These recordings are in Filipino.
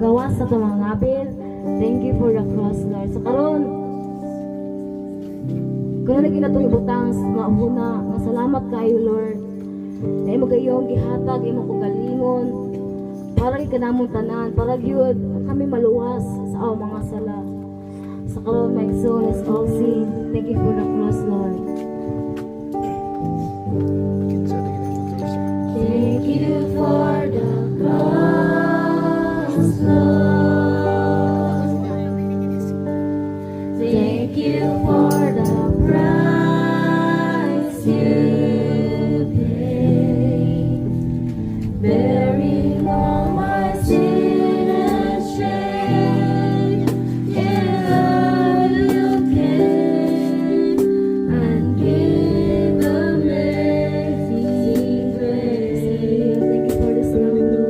gawas sa itong mga ngabil. Thank you for the cross, Lord. Sa karon, kung na itong ibutang nga una, nga salamat kayo, Lord. Na imo gayong gihatag, imo kugalingon, para ikanamong tanan, para yun kami maluwas sa mga sala. Sa karon, my soul is all sing. Thank you for the cross, Lord. Thank you for the cross, Lord. Thank you for the price you paid, bearing all my sin and shame. In love you came and gave amazing grace. Thank you for this love, Lord.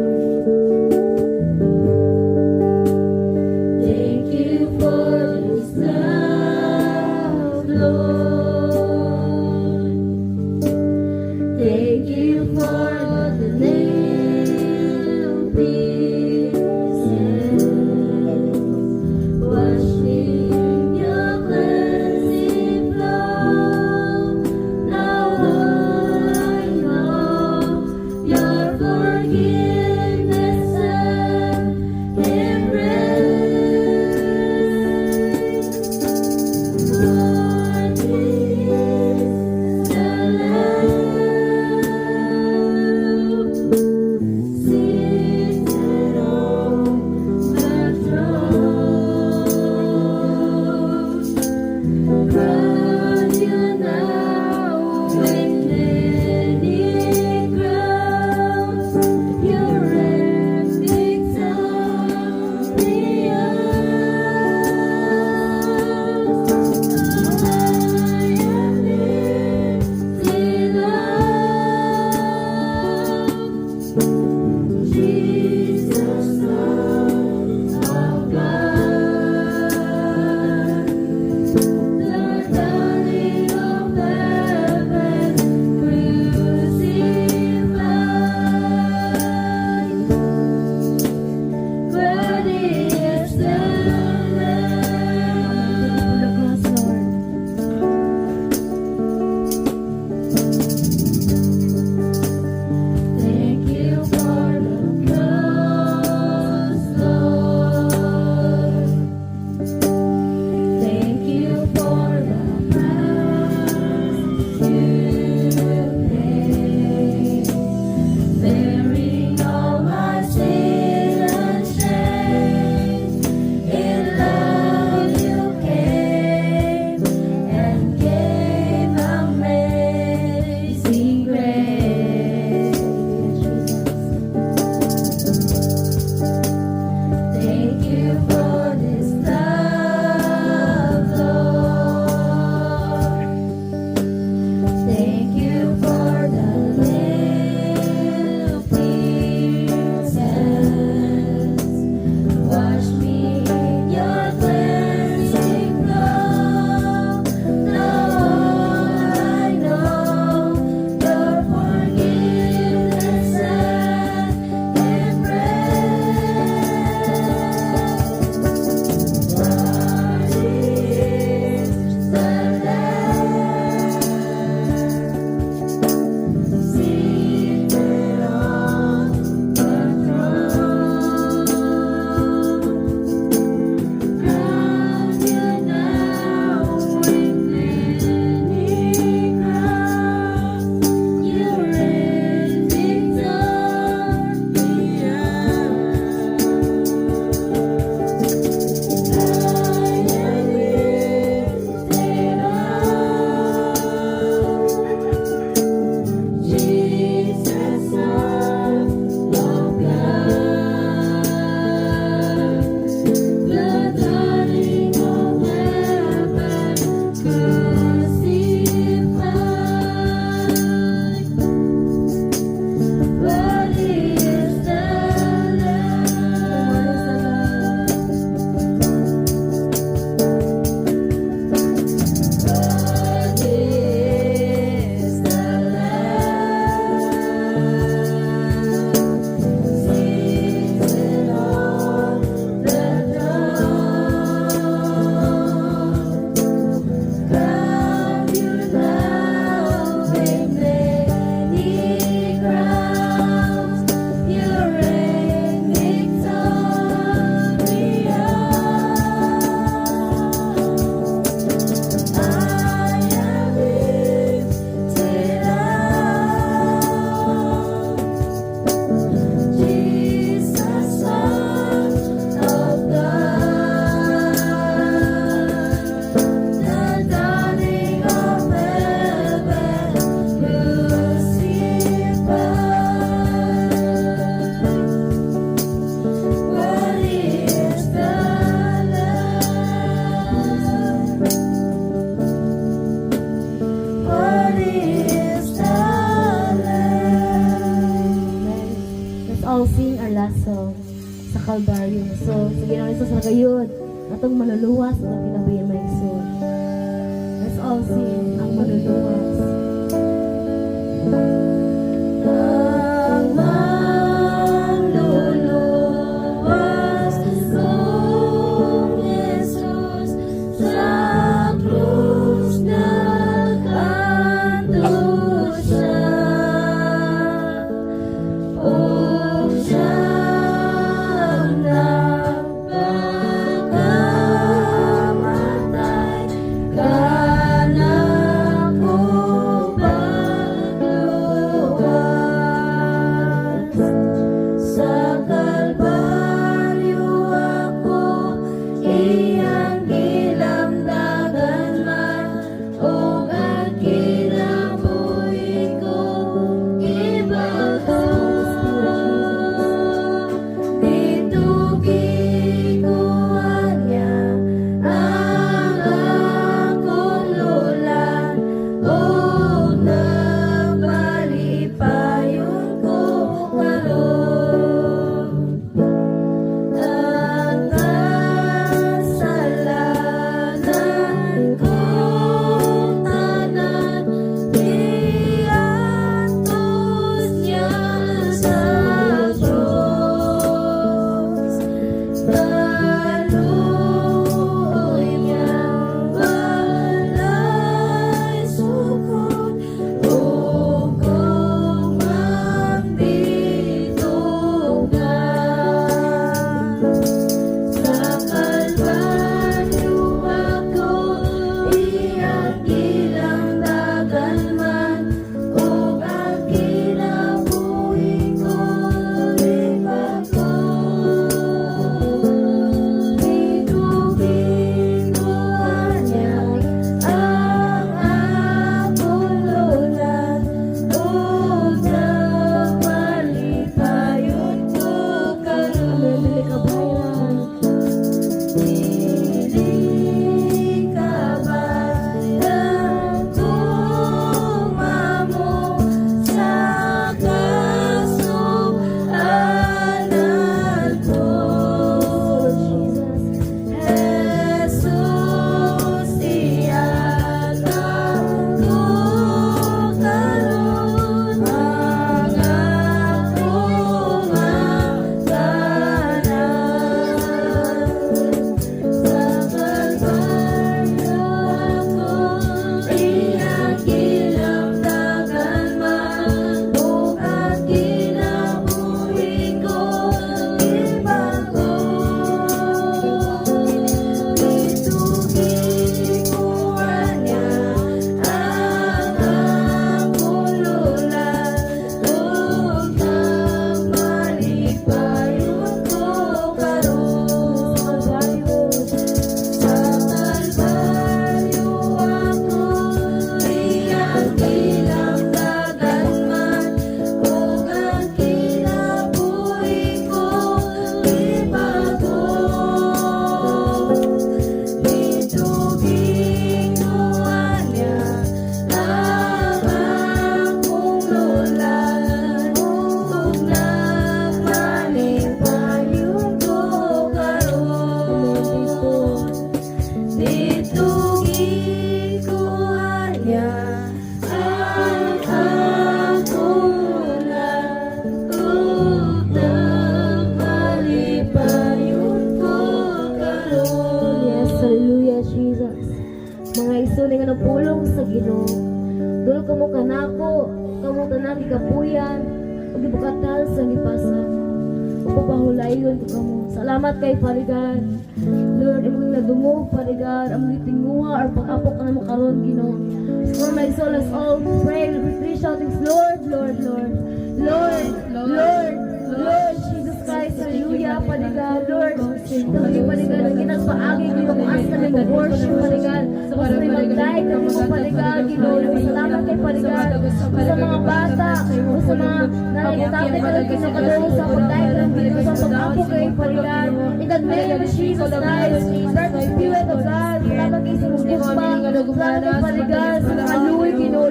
Thank you for this love, Lord. Thank you for the nail pieces. Wash me in your cleansing flow. Now I know your forgiveness and embrace. Lord, is the Lamb seated on the throne. Crown you now with many crowns. You reign victorious. Jesus, Son of God, the darling of heaven, crucified. Worthy is the Lamb. Thank you for the cross, Lord. Thank you for the price you paid, bearing all my sin and shame. In love you came and gave amazing grace. Thank you for this love, Lord. Thank you for the nail pieces. Wash me in your cleansing flow. Now I know your forgiveness and embrace. Lord, is the Lamb seated on the throne. Crown you now with many crowns. You reign victorious. Jesus, Son of God, the darling of heaven, crucified. Worthy is the Lamb. Worthy is the Lamb seated on Kalbaryo. So, sige na isa sa kayod. Atong maluluwas at kinabayan may iso. Let's all sing ang maluluwas. Ang maluluwas kong Jesus sa krus nagkanto siya. O siyang nagpakamatay, kanak ko pagluwas. Sa Kalbaryo ako iyang gilamdagan man, ug ang kinabuhi ko ibato. Dito gikuhan niya ang akong lulan, ug napalipayon ko karon. Ang kasalanan kong tanan iantos niya sa krus. Kaluoy niyang walay sukod, ug kung mambitugan. Sa Kalbaryo ako iyang gilamdagan man, ug ang kinabuhi ko ibato. Dito gikuhan niya ang akong lulan, ug napalipayon ko karon. Dili ka ba nagtumamo sa kasalanan ko? Jesus, iyan ako karon, ang akong hangganan. Sa Kalbaryo ako iyang gilamdagan man, ug ang kinabuhi ko ibago. Dito gikuhan niya ang akong lulan, ug napalipayon ko karon. Sa Kalbaryo ako iyang gilamdagan man, ug ang kinabuhi ko ibago. Dito gikuhan niya ang akong lulan, ug napalipayon ko karon. Dito gikuhan niya ang akong lulan, ug napalipayon ko karon. Yes, hallelujah, Jesus. Mga isuling nga pulong sa Ginoo. Dulo kamo kanako, kamo tanan gigapuyan, ug gibukatal sa gipasa. Ug papahulayon ko kamo. Salamat kay Parigan. Lord, imong nadungog Parigan, among gitinguha or pag-apok ka na makaron Ginoo. For my soul, let's all pray with three shoutings, Lord, Lord, Lord, Lord, Lord, Lord, Jesus Christ, hallelujah, Parigan, Lord. Kami Parigan, ginagpaagi ko yung asa na mag-worship Parigan. Sa may mag-like, kami mo Parigan, Ginoo. Salamat kay Parigan. Sa mga bata, sa mga nangyayatapit na kinakadalo sa pag-like ng Ginoo, sa pag-apo kay Parigan. In the name of Jesus Christ, Spirit of God, salamat kay sa mga Plano paligan sa kaluoy Ginoo.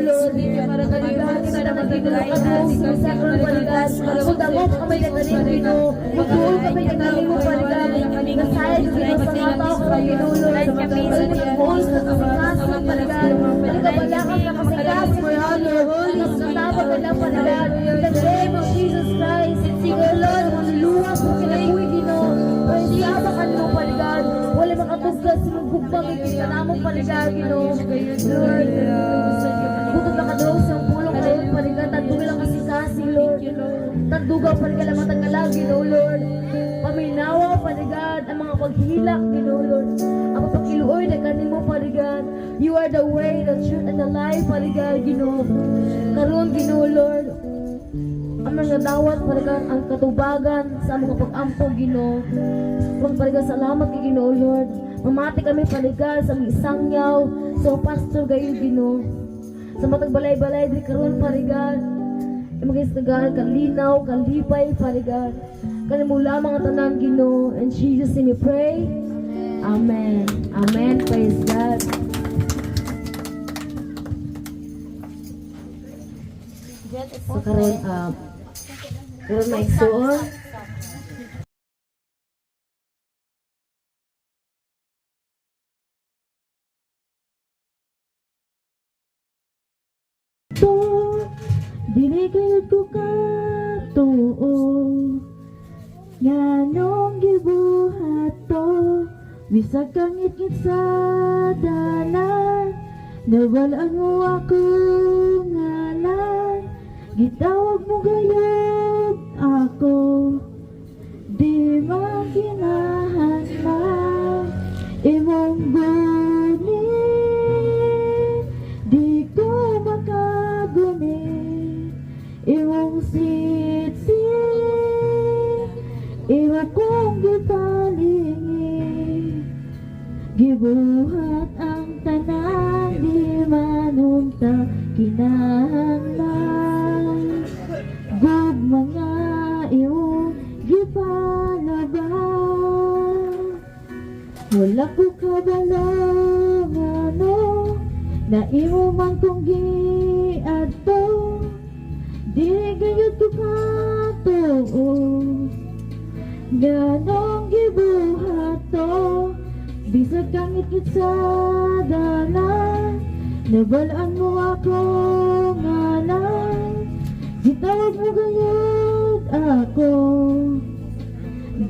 Para kaligan sa naman Ginoo kadung sa sakral paligan. Magdangop kami ng galing Ginoo. Magtuol kami ng galing mo paligan. Nasayad Ginoo sa mga tao ka Ginoo. Pagkakos na kasikasan paligan. Pagkabalakan na kasikasan paligan. Nakatapag ka lang paligan. In the name of Jesus Christ. Sige Lord, manuluwas mo kinabuhi Ginoo. Kung sama ka nyo paligan. Wala makatugkas sa mga gugbang ikinanamong paligan Ginoo. Lord, butod na kadawag sa pulong kayo paligan. Tagduga lang kasikasi Lord. Tagduga paligan ang matagalag Ginoo Lord. Paminawa paligan ang mga paghilak Ginoo Lord. Ang papakiluoy na kanin mo paligan. You are the way, the truth, and the life paligan Ginoo. Karoon Ginoo Lord. Ang mga dawat paligan ang katubagan sa mga pag-ampo Ginoo. Kung paligan salamat kay Ginoo Lord. Mamati kami paligan sa mga isangyaw, sa pastor gayo Ginoo. Sa matag balay-balay di karon paligan. Ang mga istagal kalinaw, kalipay paligan. Kani mo lamang ang tanan Ginoo. In Jesus name we pray. Amen. Amen. Praise God. So karon karon may suon. Dili kayod ko ka tuo nganong gibuhat to bisag kangit-ngit sa dalan nawalaan mo ako ngalan gitawag mo gayud ako di maginahanap imong guni di ko makaguni imong sitsi iwa kong gipalingi gibuhat ang tanan di manunta kinahanglan gug mga imong gipalaban wala ko kabalong ano na imo man kong giadto di gayud ko kato ganong gibuhat to bisag kangit-ngit sa dalan nabalaan mo ako ngalan gitawag mo gayud ako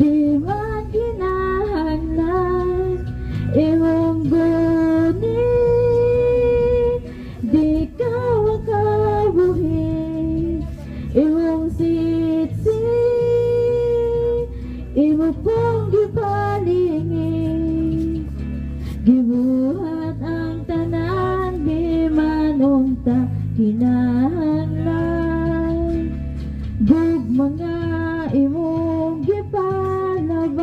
di man kinahanglan imong guni di ka makabuhi imong sitsi imo pong gipalingi gibuhat ang tanan di manunta kinahanglan gug mga imong gipalaban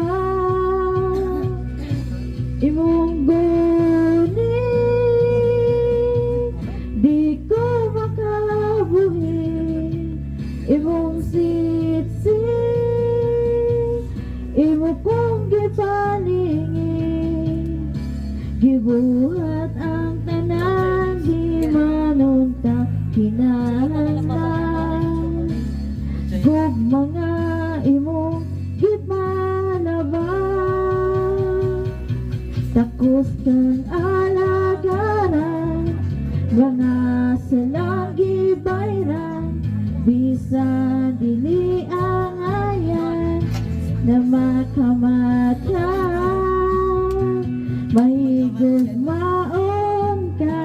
imong guni di ko makabuhi imong sitsi imo kong gipalingi gibuhat ang tanan di manunta kinahanglan gug mga imong gipalaban takos kang alagaran mga salang gibayran bisan dili ang ayan na makamata mahigog maon ka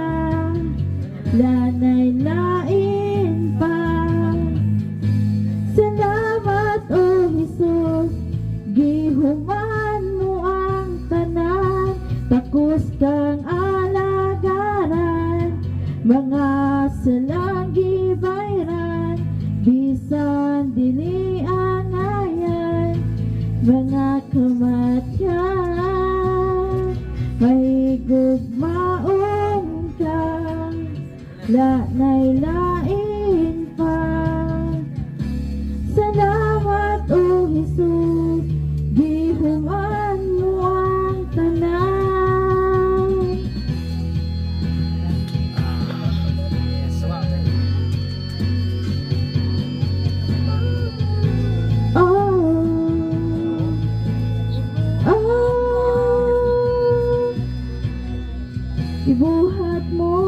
lanay lain pa salamat o Jesus gihuman mo ang tanan takos kang alagaran mga salang gibayran bisan dili ang ayan mga kamatyan mahigog maong ka lanay lain pa salamat o Jesus gihuman mo ang tanan ibuhat mo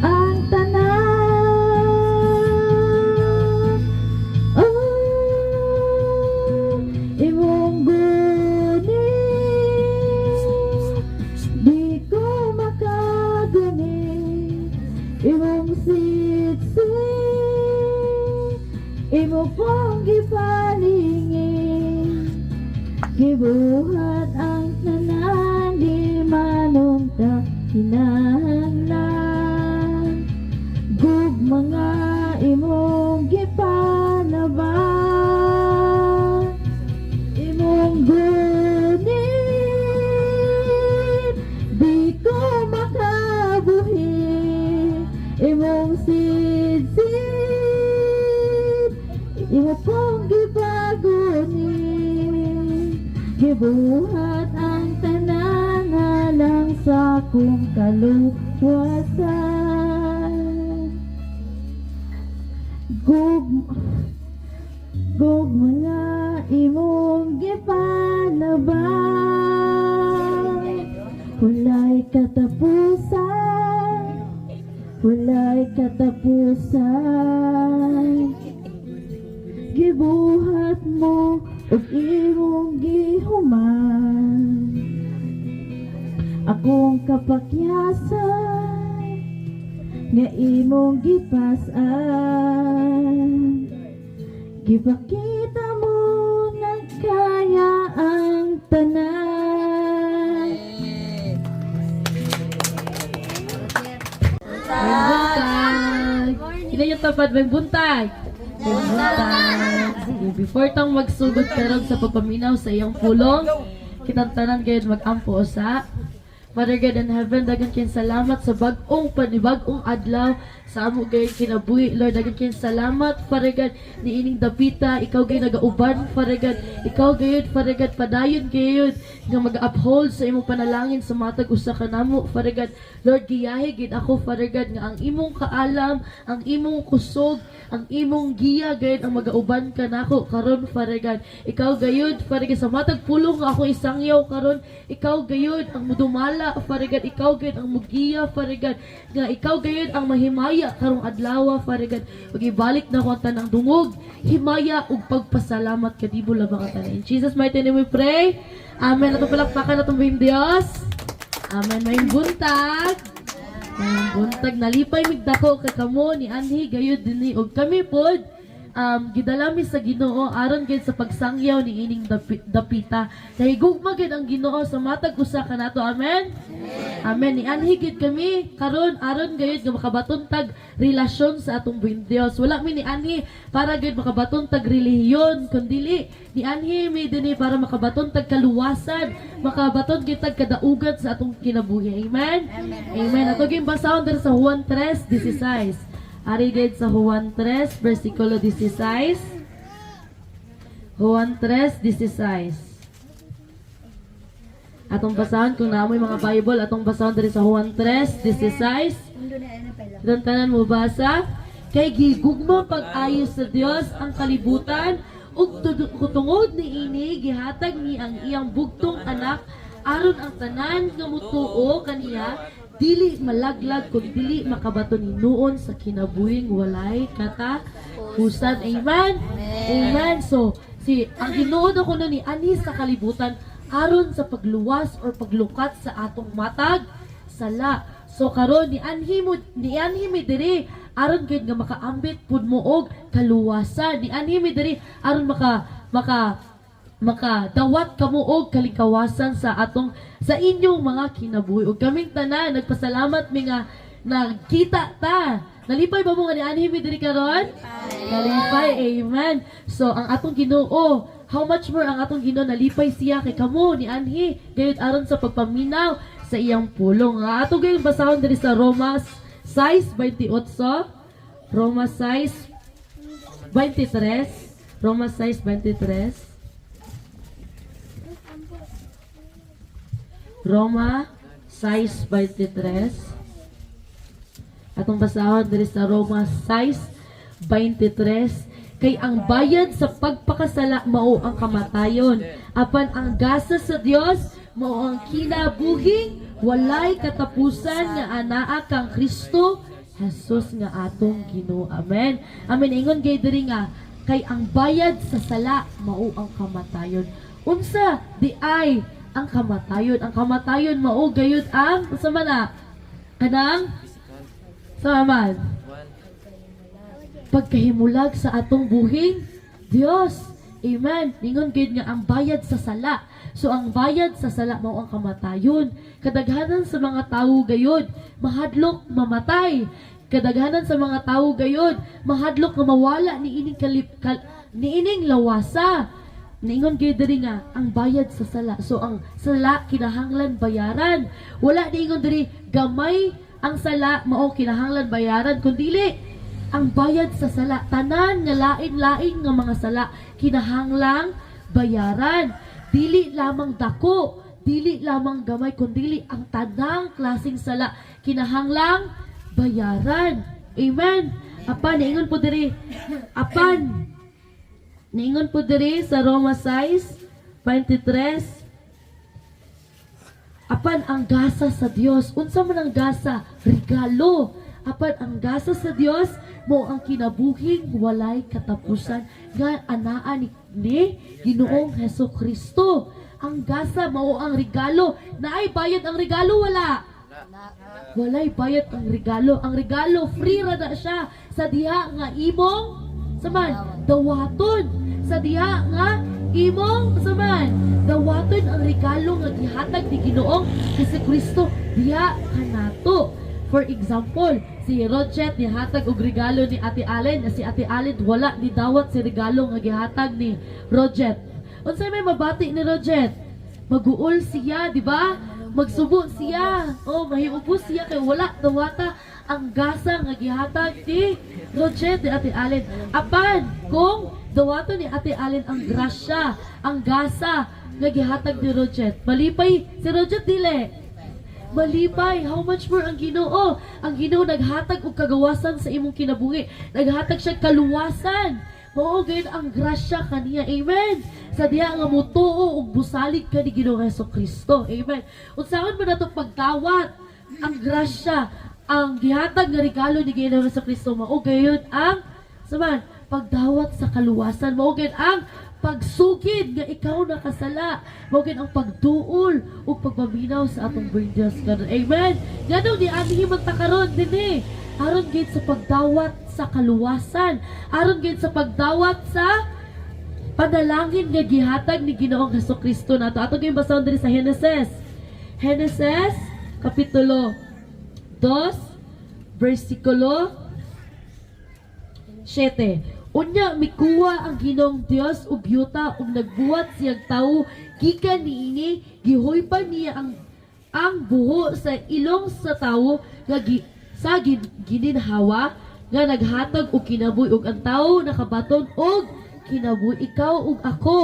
ang tanan. Oh, imong guni, di ko makaguni. Imong sitsi, imo pong gipalingin. Gibuhat ang tanan, di manunta kinahanglan. Gugma nga imong gipalaban, imong gunit, di ko makabuhi. Imong sidsid, imo pong gipaguni. Gibuhat ang tanan alang sa akong kaluwasan. Gugma nga imong gipalaban, walay katapusan, walay katapusan. Gibuhat mo ug imong gihuman, akong kapakyasan nga imong gipas-an. Gipakita mo nagkaya ang tanan. Buntag! Ina yung tapat, may buntag! May buntag! Sige, before tang magsugod karon sa pagpaminaw sa iyong pulong, kitang tanan gayud mag-ampo sa Father God in heaven, dagan kin salamat sa bag-ong panibag-ong adlaw sa amo gayud kinabuhi. Lord, dagan kin salamat, Father God, ni ining dapita, ikaw gayud nagauban, Father God, ikaw gayud, Father God, padayon gayud nga mag-uphold sa imong panalangin sa matag usa ka namo, Father God. Lord, giyahi gid ako, Father God, nga ang imong kaalam, ang imong kusog, ang imong giya gayud ang magauban ka nako karon, Father God. Ikaw gayud, Father God, sa matag pulong nga ako isangyaw karon, ikaw gayud ang mudumala, Father God, ikaw gayud ang mugiya, Father God, nga ikaw gayud ang mahimaya karong adlaw, Father God. Ug ibalik na ko ang tanang dungog, himaya ug pagpasalamat kadibo labang ka tanan. In Jesus mighty name we pray. Amen. Atong palakpakan atong buhing Dios. Amen. May buntag. May buntag nalipay migdako kay kamo ni anhi gayud dinhi ug kami pod gidalami sa Ginoo aron gid sa pagsangyaw ni ining dapita. Nahigugma gid ang Ginoo sa matag usa kanato. Amen. Amen. Ni anhi gid kami karon aron gayud nga makabaton tag relasyon sa atong buhing Dios. Wala mi ni anhi para gayud makabaton tag relihiyon kundi ni anhi mi dinhi para makabaton tag kaluwasan, makabaton gid tag kadaugan sa atong kinabuhi. Amen. Amen. Ato gyud basahon diri sa Juan 3:16. Ari gid sa Juan 3, versikulo 16. Juan 3:16. Atong basahon kung naamoy mga Bible, atong basahon diri sa Juan 3:16. Ilang tanan mo basa? Kay gigugma pag-ayo sa Dios ang kalibutan ug tungod ni ini gihatag ni ang iyang bugtong anak aron ang tanan nga mutuo kaniya dili malaglag kung dili makabaton hinuon sa kinabuhing walay katapusan. Amen. Amen. So ang hinuon ako ni ani sa kalibutan aron sa pagluwas or paglukat sa atong matag sala. So karon ni anhi mi diri aron gid nga makaambit pud mo og kaluwasan. Ni anhi mi diri aron makadawat kamo og kalikawasan sa inyong mga kinabuhi. Ug kaming tanan nagpasalamat mi nga nagkita ta. Nalipay ba mo nga ni anhi mi diri karon? Nalipay. Amen. So ang atong Ginoo, how much more ang atong Ginoo nalipay siya kay kamo ni anhi gayud aron sa pagpaminaw sa iyang pulong. Ato gayud basahon diri sa Romas 6:28. Romas 6:23. Romas 6:23. Roma 6:23. Atong basahon diri sa Roma 6:23. Kay ang bayad sa pagpakasala mao ang kamatayon. Apan ang gasa sa Dios mao ang kinabuhing walay katapusan nga anaa kang Kristo Jesus nga atong Ginoo. Amen. Amen. Ingon gay diri nga kay ang bayad sa sala mao ang kamatayon. Unsa di ay ang kamatayon? Ang kamatayon mao gayud ang unsa man na kanang saman pagkahimulag sa atong buhing Dios. Amen. Ningon gid nga ang bayad sa sala. So ang bayad sa sala mao ang kamatayon. Kadaghanan sa mga tawo gayud mahadlok mamatay. Kadaghanan sa mga tawo gayud mahadlok nga mawala niining lawasa. Ningon gid diri nga ang bayad sa sala. So ang sala kinahanglan bayaran. Wala niingon diri gamay ang sala mao kinahanglan bayaran kundili ang bayad sa sala tanan nga lain-lain nga mga sala kinahanglang bayaran. Dili lamang dako, dili lamang gamay kundili ang tanang klaseng sala kinahanglang bayaran. Amen. Apan niingon po diri sa Roma 6:23 apan ang gasa sa Dios. Unsa man ang gasa? Regalo. Apan ang gasa sa Dios mo ang kinabuhing walay katapusan nga anaa ni Ginoong Hesukristo. Ang gasa mao ang regalo. Naay bayad ang regalo wala? Walay bayad ang regalo. Ang regalo free ra na siya sa diha nga imong saman dawaton. Sa diha nga imong saman dawaton ang regalo nga gihatag ni Ginoong Hesukristo diha kanato. For example, si Rojet nihatag og regalo ni Ate Allen, si Ate Allen wala ni dawat si regalo nga gihatag ni Rojet. Unsay may mabati ni Rojet? Maguol siya, di ba? Magsubo siya. Oh, mahiubos siya kay wala dawata ang gasa nga gihatag ni Rojet ni Ate Allen. Apan kung dawato ni Ate Allen ang grasya, ang gasa nga gihatag ni Rojet, malipay si Rojet dili. Malipay, how much more ang Ginoo? Ang Ginoo naghatag og kagawasan sa imong kinabuhi. Naghatag siya kaluwasan. Mao gayud ang grasya kaniya. Amen. Sa diha nga mutuo og busalig ka ni Ginoong Hesukristo. Amen. Unsaon man nato pagdawat ang grasya, ang gihatag nga regalo ni Ginoong Hesukristo mao gayud ang saman pagdawat sa kaluwasan. Mao gayud ang pagsugid nga ikaw nakasala. Mawagin ang pagduol o pagpaminaw sa atong buong Diyos. Amen. Ganun di anihi magtakaroon din eh. Aron gid sa pagdawat sa kaluwasan. Aron gid sa pagdawat sa panalangin nga gihatag ni Ginoong Hesukristo nato. Ato gyud basahon diri sa Genesis. Genesis kapitulo 2 versikulo 7. Unya mikuha ang Ginoong Dios og yuta ug nagbuhat siyang tawo gikan niini gihuypan niya ang buho sa ilong sa tawo nga gininhawa nga naghatag og kinabuhi ug ang tawo nakabaton og kinabuhi. Ikaw ug ako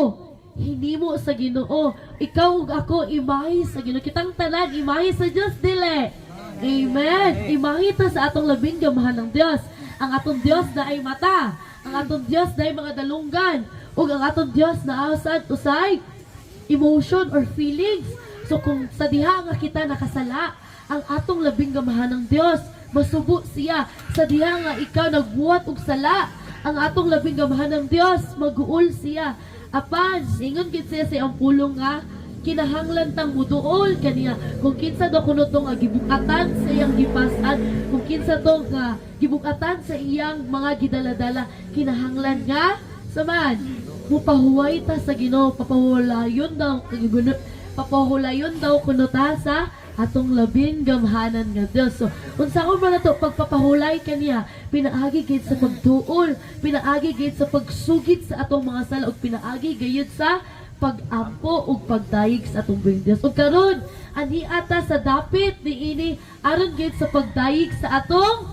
hinimo sa Ginoo, ikaw ug ako imahe sa Ginoo. Kitang tanan imahe sa Dios dili. Amen. Imahe ta sa atong labing gamahan ng Dios. Ang atong Dios na ay mata. Ang atong Dios na mga dalunggan ug ang atong Dios na asad usay emotion or feelings. So kung sa diha nga kita nakasala, ang atong labing gamahan ng Dios masubo siya. Sa diha nga ikaw nagbuhat og sala, ang atong labing gamahan ng Dios maguol siya. Apan ingon gid siya sa ang pulong nga kinahanglan tang muduol kaniya kung kinsa do kuno to nga gibukatan sa iyang gipasan, kung kinsa to nga gibukatan sa iyang mga gidaladala, kinahanglan nga saman mupahuway ta sa Ginoo. Papahulayon daw kuno ta sa atong labing gamhanan nga Dios. So unsaon man nato pagpapahulay kaniya, pinaagi gid sa pagduol, pinaagi gid sa pagsugid sa atong mga sala ug pinaagi gayud sa pag-ampo ug pagdayeg sa atong buong Dios. Ug karon ani ata sa dapit niini aron gid sa pagdayeg sa atong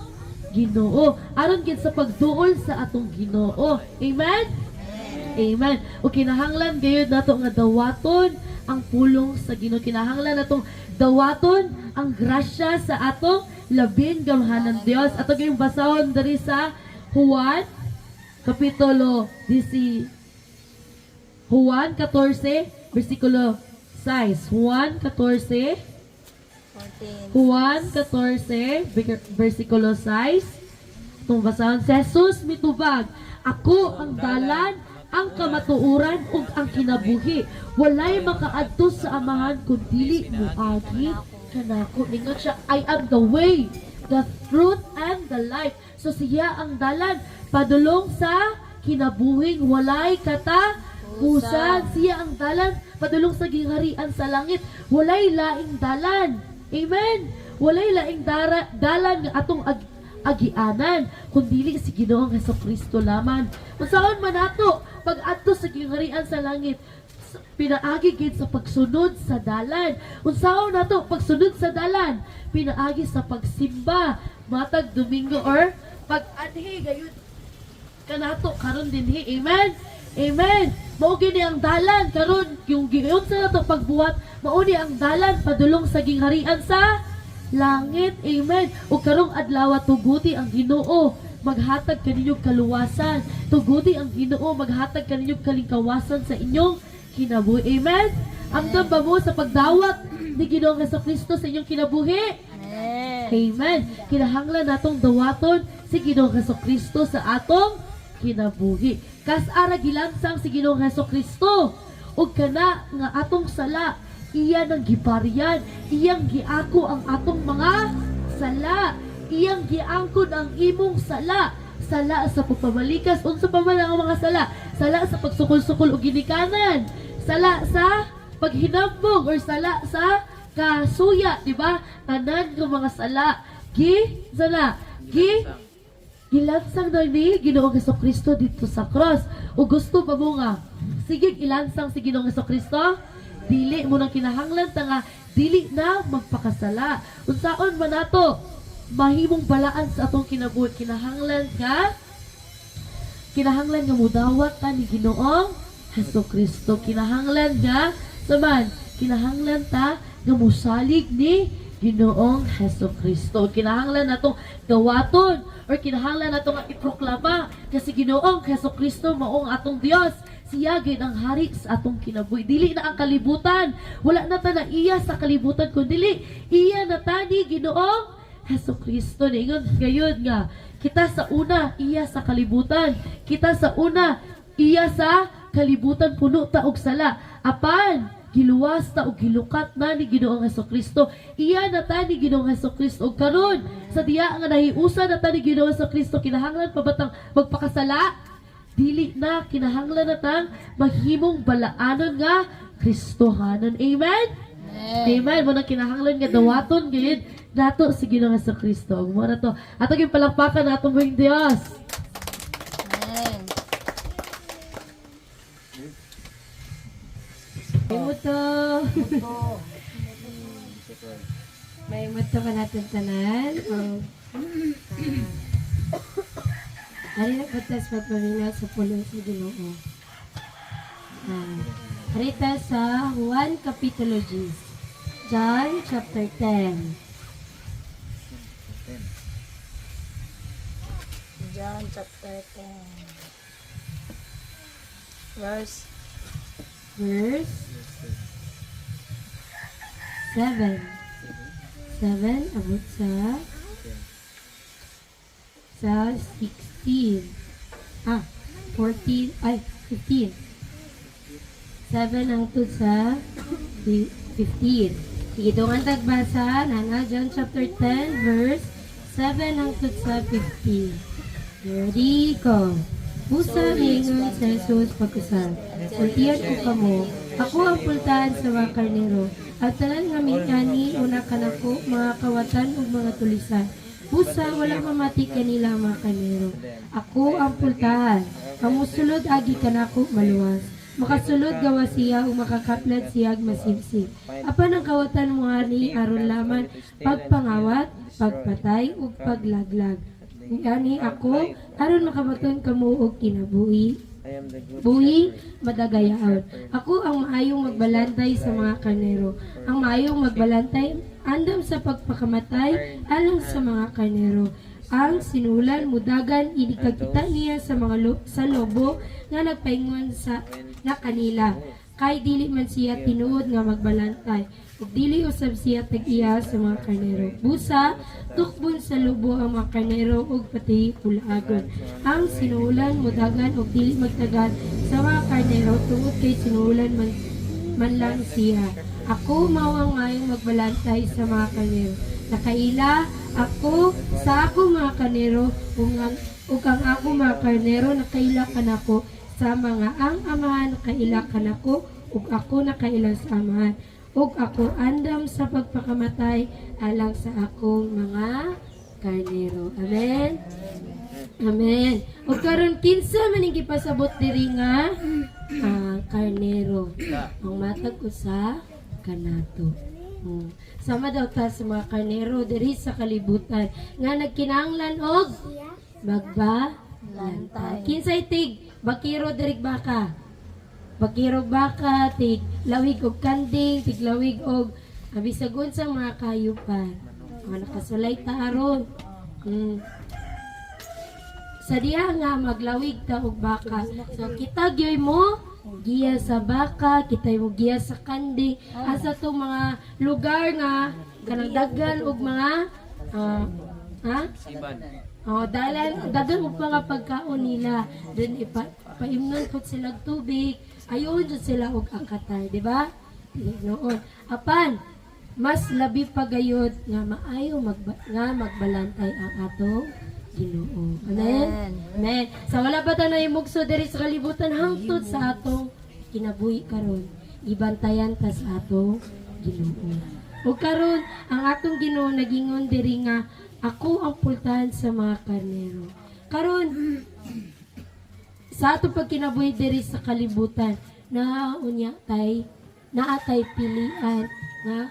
Ginoo, aron gid sa pagduol sa atong Ginoo. Amen. Amen. Ug kinahanglan gayud nato nga dawaton ang pulong sa Ginoo. Kinahanglan natong dawaton ang grasya sa atong labing gamhanan Dios. Ato gyud basahon diri sa Juan Kapitulo 10, Juan 14, versikulo 6. Juan 14, Juan 14, versikulo 6. Itong basahan, si Jesus mitubag, ako ang dalan, ang kamatuuran, ug ang kinabuhi. Walay makaadto sa amahan kung dili mo agi kanako. Ningon siya, I am the way, the truth, and the life. So siya ang dalan, padulong sa kinabuhing walay katapusan. Siya ang dalan, padulong sa gingharian sa langit. Walay laing dalan. Amen. Walay laing dalan nga atong agianan kundili si Ginoong Hesukristo lamang. Unsaon man nato pag adto sa gingharian sa langit, pinaagi gid sa pagsunod sa dalan. Unsaon nato pagsunod sa dalan? Pinaagi sa pagsimba matag Domingo or pag-anhi gayud kanato karon dinhi. Amen. Amen. Mao gini ang dalan karon yung giyon sa nato pagbuhat, mao ni ang dalan padulong sa gingharian sa langit. Amen. O karong adlaw tuguti ang Ginoo maghatag kaninyong kaluwasan. Tuguti ang Ginoo maghatag kaninyong kalingkawasan sa inyong kinabuhi. Amen. Amdam ba mo sa pagdawat ni Ginoong Hesukristo sa inyong kinabuhi? Amen. Kinahanglan natong dawaton si Ginoong Hesukristo sa atong kinabuhi. Kas ara gilansang si Ginoong Hesukristo ug kana nga atong sala iya nang gipariyan, iyang giako ang atong mga sala, iyang giangkod ang imong sala, sala sa pagpamalikas, unsa pa man ang mga sala, sala sa pagsukol-sukol og ginikanan, sala sa paghinambog or sala sa kasuya, di ba? Tanan ng mga sala, gilansang na ni Ginoong Hesukristo dito sa cross. O gusto pa mo nga, sige ilansang si Ginoong Hesukristo, dili mo nang kinahanglan ta nga dili na magpakasala. Unsaon man nato mahimong balaan sa atong kinabuhi, kinahanglan nga mudawat ta ni Ginoong Hesukristo. Kinahanglan nga saman, kinahanglan ta nga musalig ni Ginoong Hesukristo. Kinahanglan natong gawaton or kinahanglan natong iproklama kasi Ginoong Hesukristo maong atong Dios. Siya gid ang hari sa atong kinabuhi. Dili na ang kalibutan. Wala na ta na iya sa kalibutan kundi iya na ta ni Ginoong Hesukristo. Ningon gayud nga kita sa una iya sa kalibutan. Kita sa una iya sa kalibutan puno ta og sala. Apan giluwas ta og gilukat na ni Ginoong Hesukristo. Iya na ta ni Ginoong Hesukristo. Og karon sa diya nga nahiusa na ta ni Ginoong Hesukristo, kinahanglan pa batang magpakasala? Dili na, kinahanglan na tang mahimong balaanon nga Kristohanon. Amen? Amen. Muna kinahanglan nga dawaton gid nato si Ginoong Hesukristo. Mo na to. Ato gyud palakpakan natong buhing Dios. May muto ka natin tanan. Hari na batas pagpaminaw sa pulong sa Ginoo. Harita sa Juan Kapitulo 10. John chapter 10. John chapter 10. Verse 7. 7 abot sa 16. 14 ay 15. 7 hangtod sa 15. Sige, doon tagbasa na John chapter 10 verse 7 hangtod sa 15. Ready, go. Busa ingon sa Jesus pagkusal. Ultiyan ko kamo, ako ang pultahan sa mga karnero. At talan nga minani una kanako mga kawatan ug mga tulisan. Busa wala mamati kanila ang mga karnero. Ako ang pultahan. Kamusulod agi kanako maluwas. Makasulod gawa siya o makakaplad siya masipsip. Apan ang kawatan mo ani aron laman pagpangawat, pagpatay ug paglaglag. Ani ako aron makabaton kamo og kinabuhi. Buhi madagayaon. Ako ang maayong magbalantay sa mga karnero. Ang maayong magbalantay andam sa pagpakamatay alang sa mga karnero. ang sinulan mudagan inikakita niya sa mga sa lobo nga nagpaingon sa na kanila kay dili man siya tinuod nga magbalantay ug dili usab siya tag-iya sa mga karnero busa tukbon sa lobo ang mga karnero ug pati pulaagon ang sinulan mudagan ug dili magtagan sa mga karnero tungod kay sinulan man lang siya ako mao ngayong magbalantay sa mga karnero nakaila ako sa ako mga karnero ug ang ako mga karnero nakaila kanako sa mga ang amahan nakaila kanako ug ako nakaila sa amahan ug ako andam sa pagpakamatay alang sa akong mga karnero. Amen. Amen. Ug karon kinsa man ning gipasabot diri nga karnero. Ang matag usa kanato. Sama daw ta sa mga karnero diri sa kalibutan nga nagkinahanglan og magbalantay. Kinsay tig bakiro diri baka. Bakiro baka tig lawig og kanding, tig lawig og bisagon sa mga kayupan. Mga nakasulay ta aron. Sa diha nga maglawig ta og baka. So kita gyoy mo giya sa baka, kita mo giya sa kanding, asa to mga lugar nga kanang daghan og mga dagan og mga pagkaon nila. Then ipaimnon ko sila tubig, ayon jud sila og akatay, di ba? Noon. Apan mas labi pa gayud nga maayo nga magbalantay ang atong Ginoo. Amen? Amen. Sa wala ba ta na imugso diri sa kalibutan hangtod sa atong kinabuhi karon. Ibantayan ta sa atong Ginoo. Ug karon ang atong Ginoo nagingon diri nga ako ang pultahan sa mga karnero. Karon sa atong pagkinabuhi diri sa kalibutan naunya tay naatay pilian nga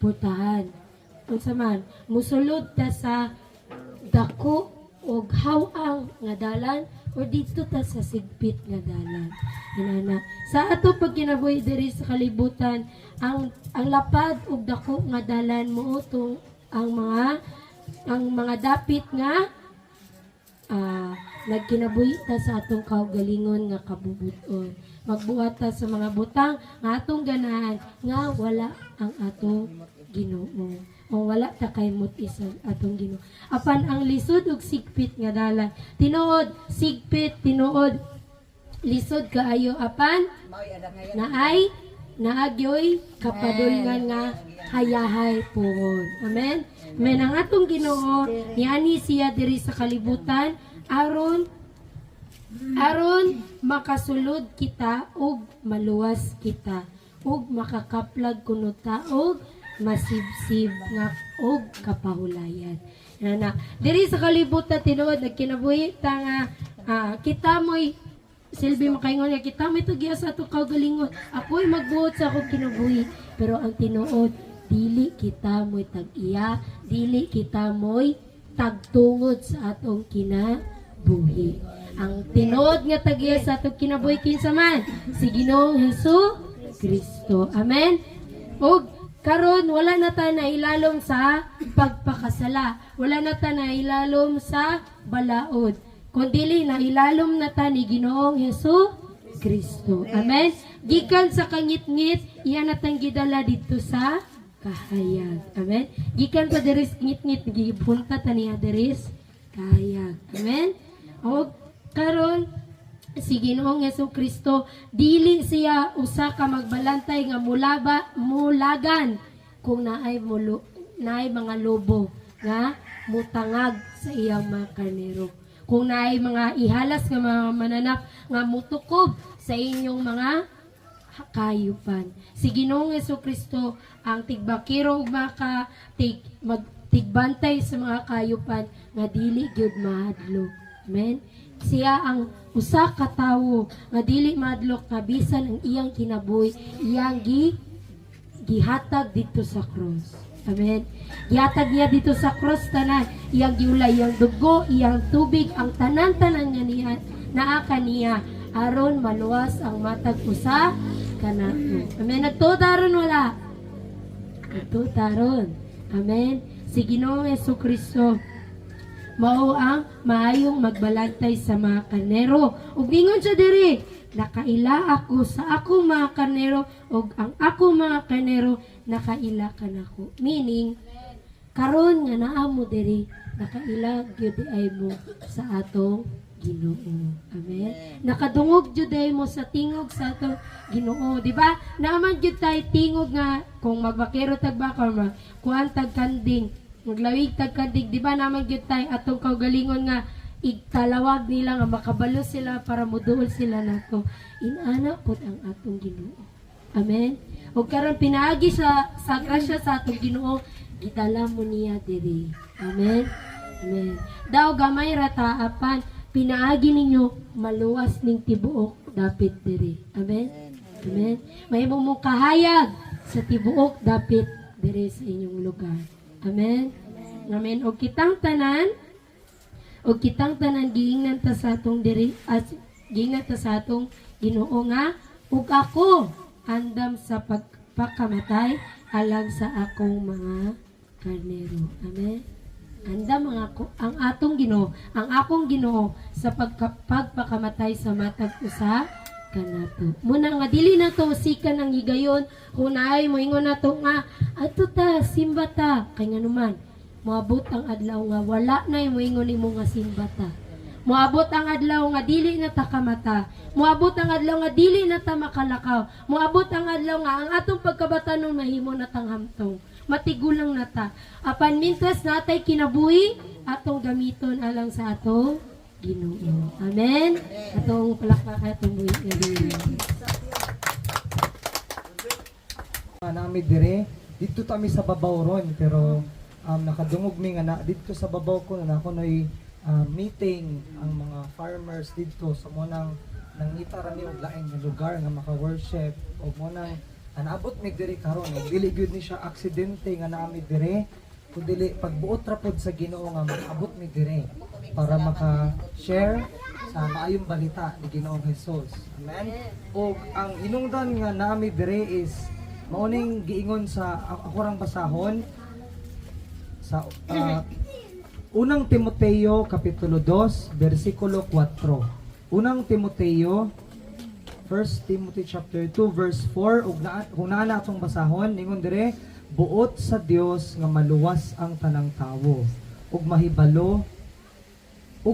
pultahan. Unsa man musulod ta sa dako og hawang nga dalan o dito ta sa sigpit nga dalan. Inana. Sa ato pagkinabuhi diri sa kalibutan, ang lapad og dako nga dalan mootong ang mga dapit nga nagkinabuhi ta sa atong kaugalingon nga kabubuton. Magbuhat ta sa mga butang nga atong ganahan nga wala ang atong Ginoo. O wala ta kay muti sa atong Ginoo. Apan ang lisod ug sigpit nga dalan. Tinuod sigpit, tinuod lisod kaayo apan naagyoy kapadulngan nga hayahay puhon. Amen. Men ang atong Ginoo niani siya diri sa kalibutan aron makasulod kita ug maluwas kita ug makakaplag kuno ta ug masibsib nga og kapahulayan. Nana, diri sa kalibutan tinuod nagkinabuhi ta nga kita mo'y silbi makaingon nga kita mo'y tugiya sa ato kaugalingon. Ako'y magbuot sa akong kinabuhi. Pero ang tinuod, dili kita mo'y tag-iya, dili kita mo'y tagtungod sa atong kinabuhi. Ang tinuod nga tag-iya sa atong kinabuhi kinsa man si Ginoong Hesus Kristo. Amen. Og karon wala na ta nailalom sa pagpakasala. Wala na ta nailalom sa balaod. Kundi nailalom na ta ni Ginoong Hesus Kristo. Amen. Gikan sa kangit-ngit, iyan na tang gidala dito sa kahayag. Amen. Gikan pa deris ngit-ngit, gipunta ta niya deris kahayag. Amen. O karon si Ginoong Hesus Kristo dili siya usa ka magbalantay nga mulagan kung naay mga lobo nga mutangag sa iyang mga karnero. Kung naay mga ihalas nga mga mananap nga mutukob sa inyong mga kayupan. Si Ginoong Hesus Kristo ang tigbakiro ug maka tigbantay sa mga kayupan nga dili gyud mahadlok. Amen. Siya ang usa ka tawo nga dili madlok nga bisan ang iyang kinabuhi iyang gihatag dito sa cross. Amen. Gihatag niya dito sa cross tanan iyang giulay iyang dugo, iyang tubig, ang tanan-tanan niya naa kaniya aron maluwas ang matag usa kanato. Amen. Nagtudaron wala. Nagtudaron. Amen. Si Ginoong Hesus Kristo mao ang maayong magbalantay sa mga karnero. Ug ningon siya diri, nakaila ako sa akong mga karnero ug ang akong mga karnero nakaila kanako. Meaning, karon nga naa mo diri, nakaila gyud ay mo sa atong Ginoo. Amen. Nakadungog jud ay mo sa tingog sa atong Ginoo, di ba? Naaman jud tay tingog nga kung magbakero tag baka kuan tag kanding, maglawig tag kanding, di ba? Naman jud tay atong kaugalingon nga igtalawag nila nga makabalo sila para muduol sila nato. Inana pud ang atong Ginoo. Amen. Ug karon pinaagi sa grasya sa atong Ginoo, gidala mo niya diri. Amen. Amen. Daw gamay ra ta apan pinaagi ninyo maluwas ning tibuok dapit diri. Amen. Amen. May mo kahayag sa tibuok dapit diri sa inyong lugar. Amen. Amen. O kitang tanan giingnan ta sa atong diri at giingnan ta sa atong Ginoo nga ug ako andam sa pagpakamatay alang sa akong mga karnero. Amen. Anda ang atong Ginoo, ang akong Ginoo sa pagpakamatay sa matag usa kanato. Muna nga dili na to usikan ang higayon, hunay mo ingon nato nga ato ta simba ta kay nganuman moabot ang adlaw nga wala na mo ingon imo nga simba ta. Moabot ang adlaw nga dili na ta kamata. Moabot ang adlaw nga dili na ta makalakaw. Moabot ang adlaw nga ang atong pagkabatanon mahimo na tang hamtong. Matigulang na ta. Apan mintas natay kinabuhi, atong gamiton alang sa atong Ginoo. Amen? Atong palakpakan atong buhi nga Ginoo. Nami dire, dito kami sa babaw ron, pero nakadungog mi nga na dito sa babaw ko na ako noy meeting ang mga farmers dito sa monang nangita ra mi og lain nga lugar nga maka-worship og monang naabot mi diri karon og dili gyud ni siya aksidente nga naami dire kundi pagbuot ra pod sa Ginoo nga maabot mi dire para maka-share sa maayong balita ni Ginoong Hesus. Amen. Og ang hinungdan nga naami dire is mauning giingon sa ako rang basahon sa Unang Timoteo Kapitulo 2 versikulo 4. Unang Timoteo 1 Timothy chapter 2 verse 4 ug hunana atong basahon ningon dire buot sa Dios nga maluwas ang tanang tawo ug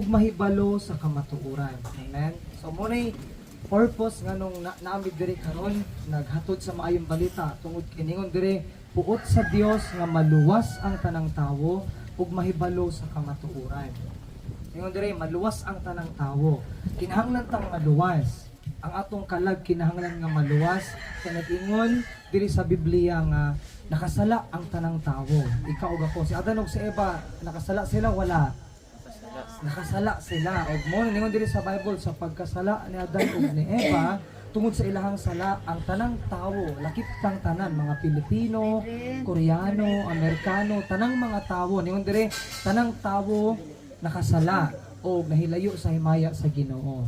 mahibalo sa kamatuoran. Amen. So mo nay purpose nga nung naamid dire karon naghatod sa maayong balita tungod kay ningon dire buot sa Dios nga maluwas ang tanang tawo ug mahibalo sa kamatuoran. Ningon dire maluwas ang tanang tawo. Kinahanglan tang maluwas. Ang atong kalag kinahanglan nga maluwas kay nag-ingon diri sa Biblia nga nakasala ang tanang tawo. Ikaw ug ako, si Adan ug si Eva, nakasala sila wala. Nakasala sila. Og mo ningon diri sa Bible sa pagkasala ni Adan ug ni Eva tungod sa ilahang sala ang tanang tawo, lakip kang tanan mga Pilipino, Koreano, Amerikano, tanang mga tawo ningon diri tanang tawo nakasala o nahilayo sa himaya sa Ginoo.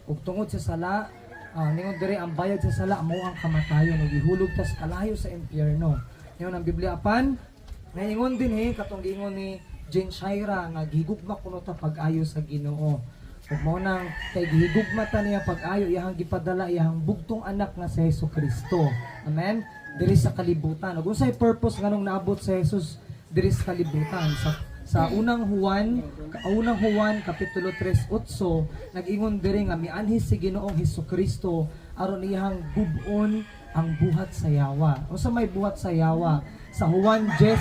Ug tungod sa sala, ningon dire ang bayad sa sala mao ang kamatayon ug ihulog tas kalayo sa impyerno. Ningon ang Biblia apan, ngayon din katong giingon ni Jane Shira nga gihigugma kuno ta pag-ayo sa Ginoo. Ug mao nang kay gihigugma ta niya pag-ayo iyang gipadala iyang bugtong anak nga si Hesukristo. Amen. Diri sa kalibutan. Ug unsay purpose nganong naabot si Jesus diri sa kalibutan sa unang Juan kapitulo 3:8 nag-ingon diri nga mianhi si Ginoong Hesukristo aron iyang gub-on ang buhat sa yawa. Unsa may buhat sa yawa? Sa Juan 10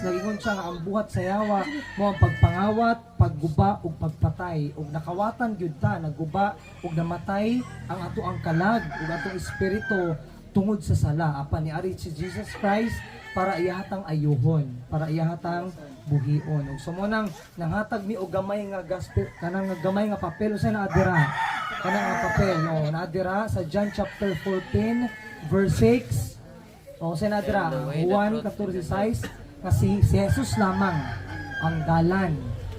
nag-ingon siya nga ang buhat sa yawa mao ang pagpangawat, pagguba ug pagpatay. Ug nakawatan gyud ta nagguba ug namatay ang ato ang kalag ug atong espiritu tungod sa sala. Apan niari si Jesus Christ para iyahatang ayuhon, para iyahatang buhion. Ug sumonang nanghatag mi og gamay nga gospel, kanang gamay nga papel usa na adira. Kanang nga papel, no, naadira sa John chapter 14 verse 6. O sa nadira, Juan 14:6 kasi si Jesus lamang ang dalan.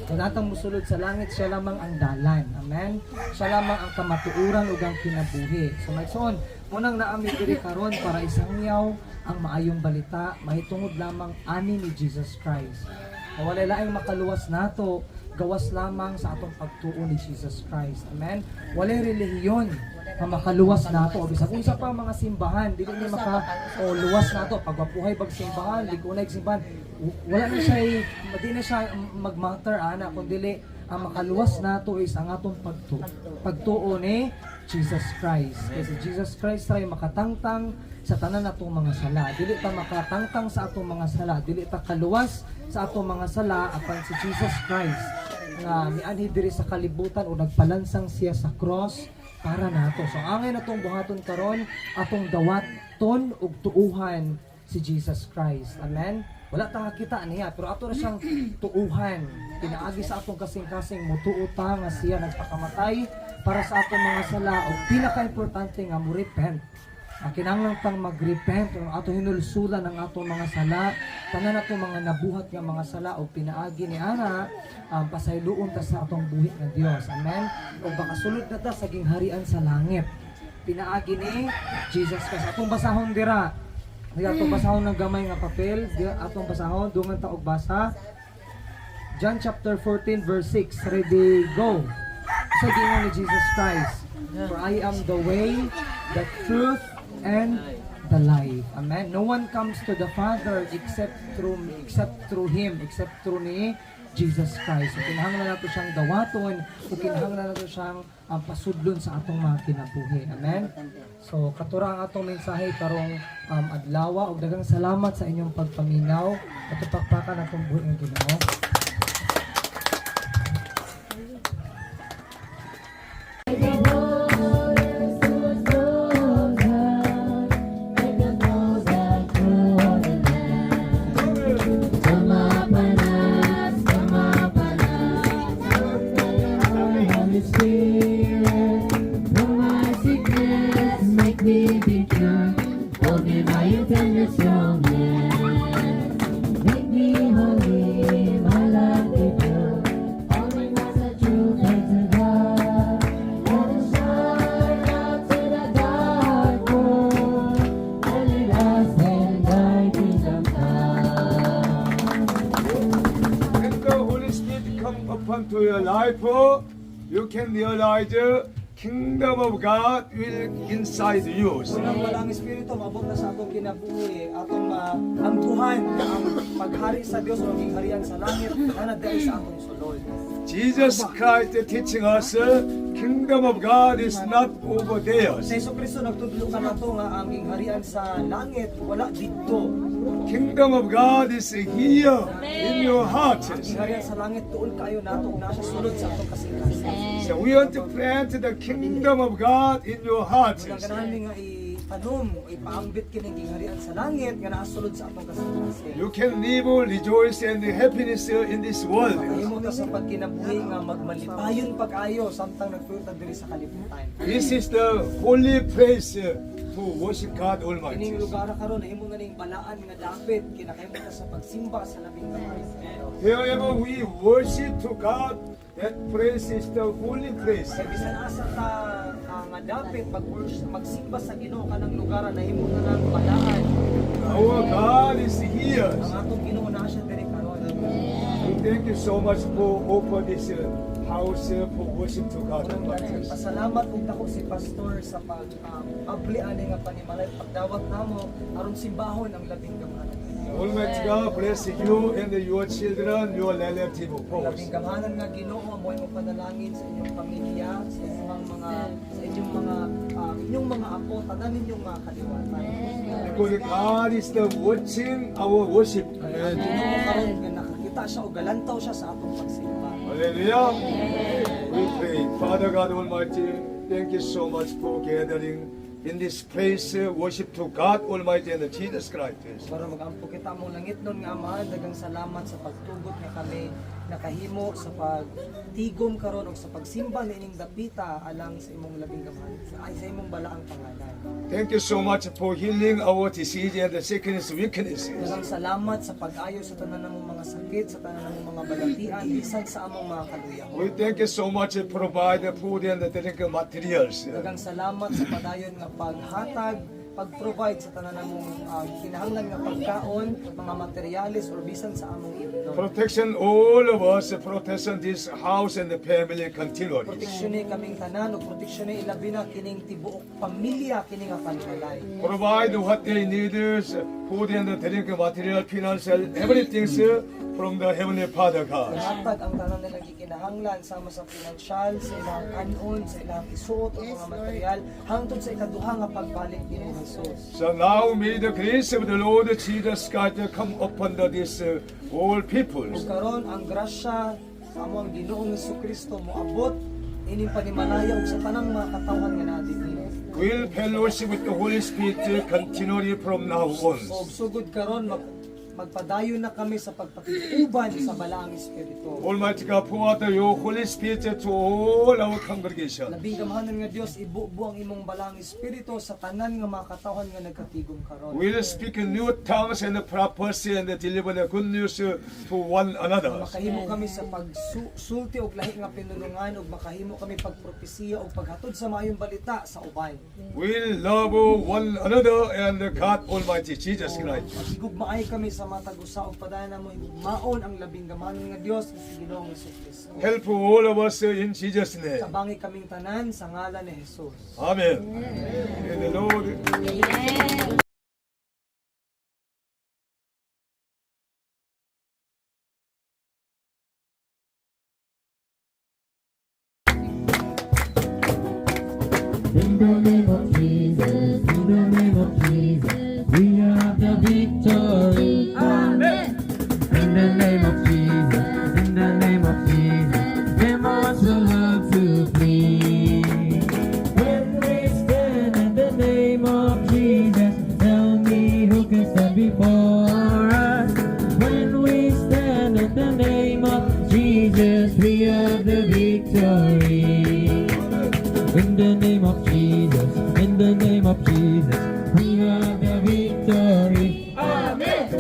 Kung natang musulod sa langit, siya lamang ang dalan. Amen? Siya lamang ang kamatuuran ug ang kinabuhi. So magsoon, munang naami diri karon para isangyaw ang maayong balita mahitungod lamang ani ni Jesus Christ. Na walay laing makaluwas nato gawas lamang sa atong pagtuo ni Jesus Christ. Amen. Walay relihiyon na makaluwas nato o bisag unsa pa mga simbahan dili ni maka o luwas nato pagwapuhay pag simbahan di ko na simbahan wala na siya di na siya magmatter ana kundi ang makaluwas nato is ang atong pagtuo ni Jesus Christ. Kasi Jesus Christ ay makatangtang sa tanan natong mga sala. Dili ta makatangtang sa atong mga sala, dili ta kaluwas sa atong mga sala apan si Jesus Christ nga mianhi diri sa kalibutan o nagpalansang siya sa cross para nato. So angay natong buhaton karon atong dawaton ug tuuhan si Jesus Christ. Amen. Wala ta kita niya pero ato na siyang tuuhan. Pinaagi sa atong kasing-kasing mutuo ta nga siya nagpakamatay para sa atong mga sala ug pinaka-importante nga mo repent. Kinahanglan tang mag-repent ug ato hinulsulan ang atong mga sala, tanan atong mga nabuhat nga mga sala ug pinaagi ni ana pasayloon ta sa atong buhi nga Dios. Amen. Ug makasulod na ta sa gingharian sa langit. Pinaagi ni Jesus Christ. Atong basahon dira. Di atong basahon ng gamay nga papel, di atong basahon dungan ta og basa. John chapter 14 verse 6. Ready, go. Sa gingon ni Jesus Christ, for I am the way, the truth, and the life. Amen. No one comes to the Father except through me, except through Him, except through ni Jesus Christ. So, kinahanglan nato siyang dawaton, o kinahanglan nato siyang pasudlon sa atong mga kinabuhi. Amen. So, katura ang atong mensahe karong adlaw, ug daghang salamat sa inyong pagpaminaw at pakpakan atong buhi ng Ginoo. Upon to your life, you can realize the kingdom of God will inside you. Unang wala ang Espiritu, maabot na sa atong kinabuhi, atong amtuhan na ang paghari sa Dios o ang harian sa langit, na dahil sa atong sulod. Jesus Christ teaching us, kingdom of God is not over there. Sa Jesucristo nagtudlo ka nato nga ang harian sa langit, wala dito. Kingdom of God is here in your heart. Ang harian sa langit, tuon kayo nato, nasa sulod sa atong kasing-kasing. So we want to plant the kingdom of God in your heart. Ang ganahan nga ipanom, ipaambit kining harian sa langit, nga naasulod sa atong kasing-kasing. You can live, rejoice, and happiness in this world. Kahimo ta sa pagkinabuhi nga magmalipayon pag-ayo samtang nagpuyo diri sa kalibutan. This is the holy place to worship God Kining Almighty. lugar karon nahimo na ning balaan nga dapit kinakahimo ta sa pagsimba sa labing gamay. Wherever we worship to God, that place is the holy place. Sa bisan asa ta nga dapit magsimba sa Ginoo kanang lugar nahimo na nang balaan. Our God is here. Ang atong Ginoo na siya diri karon. We thank you so much for open this house for worship to God Almighty. Pasalamat ug dako si pastor sa pag-abli ani nga panimalay pagdawat namo aron simbahon ang labing gamhanan. Almighty God bless you and your children, your relative of course. Labing gamhanan nga Ginoo mo imong panalangin sa inyong pamilya, sa inyong mga apo, tanan ninyong mga kaliwatan. Because God is the watching our worship. Ang Ginoo karon nga nakakita siya o galantaw siya sa atong pagsimba. Hallelujah. We pray. Father God Almighty, thank you so much for gathering in this place, worship to God Almighty and Jesus Christ. Para magampo kita mong langit nun nga Ama, dagang salamat sa pagtugot nga kami nakahimo sa pagtigom karon ug sa pagsimba nining dapita alang sa imong labing gamhanan sa imong balaang pangalan. Thank you so much for healing our disease and the sickness, weaknesses. Dagang salamat sa pag-ayo sa tanan namong mga sakit, sa tanan namong mga balatian, bisan sa among mga kaluya. We thank you so much for provide the food and the drink materials. Dagang salamat sa padayon nga paghatag pag-provide sa tanan namong kinahanglan nga pagkaon, mga materialis or bisan sa among inom. Protection all of us, protection this house and the family continually. Proteksyon kaming tanan ug proteksyon ilabi na kining tibuok pamilya kini nga panimalay. Provide what they need, food and drink material, financial, everything from the Heavenly Father God. Hatag ang tanan nilang gikinahanglan sama sa pinansyal, sa ilang kanon, sa ilang isuot o mga material hangtod sa ikaduha nga pagbalik ni Jesus. So now may the grace of the Lord Jesus Christ come upon this all people. Ug karon ang grasya sa among Ginoong Jesucristo moabot ining panimalaya ug sa tanang mga katawhan nga naa dinhi. Will fellowship with the Holy Spirit continually from now on. So sugod karon magpadayon na kami sa pagpakiguban sa balaang espiritu. Almighty God, pour out your Holy Spirit to all our congregation. Labing gamahanan nga Dios ibubo ang imong balaang espiritu sa tanan nga mga katawhan nga nagkatigom karon. We'll speak in new tongues and prophecy and deliver the good news to one another. Makahimo kami sa pagsulti og lahi nga pinulungan ug makahimo kami pagpropesiya ug paghatod sa maayong balita sa uban. We'll love one another and God Almighty Jesus Christ. Masigugmaay kami sa matag-usa ug padayon namo igugmaon ang labing gamahanan nga Dios nga si Ginoong Jesucristo. Help all of us in Jesus' name. Kabangi kaming tanan sa ngalan ni Jesus. Amen. In the Lord. In the name of Jesus, in the name of Jesus, we have the victory. Amen. In the name of Jesus, in the name of Jesus, demons will have to flee. When we stand in the name of Jesus, tell me who can stand before us. When we stand in the name of Jesus, we have the victory. In the name of Jesus, in the name of Jesus, we have the victory. Amen.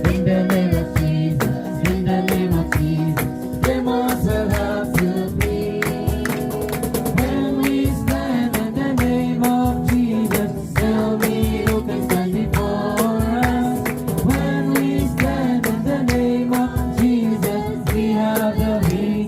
In the name of Jesus, in the name of Jesus, demons will have to flee. When we stand in the name of Jesus, tell me who can stand before us. When we stand in the name of Jesus, we have the victory.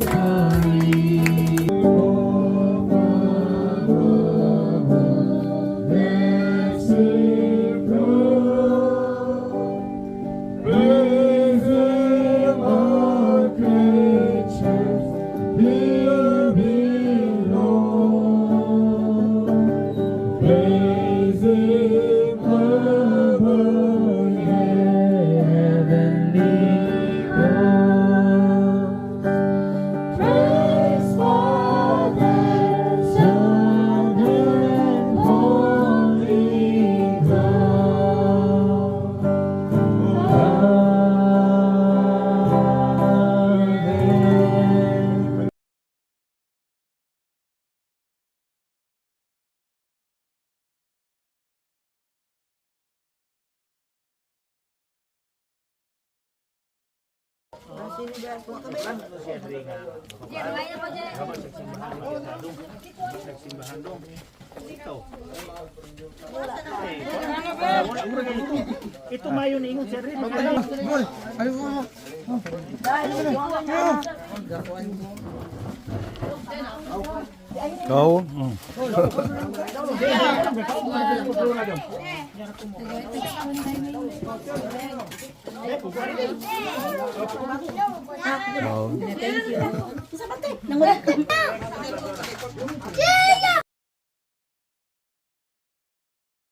Ito mayo ni ingon sir. Go. Nangulat ka.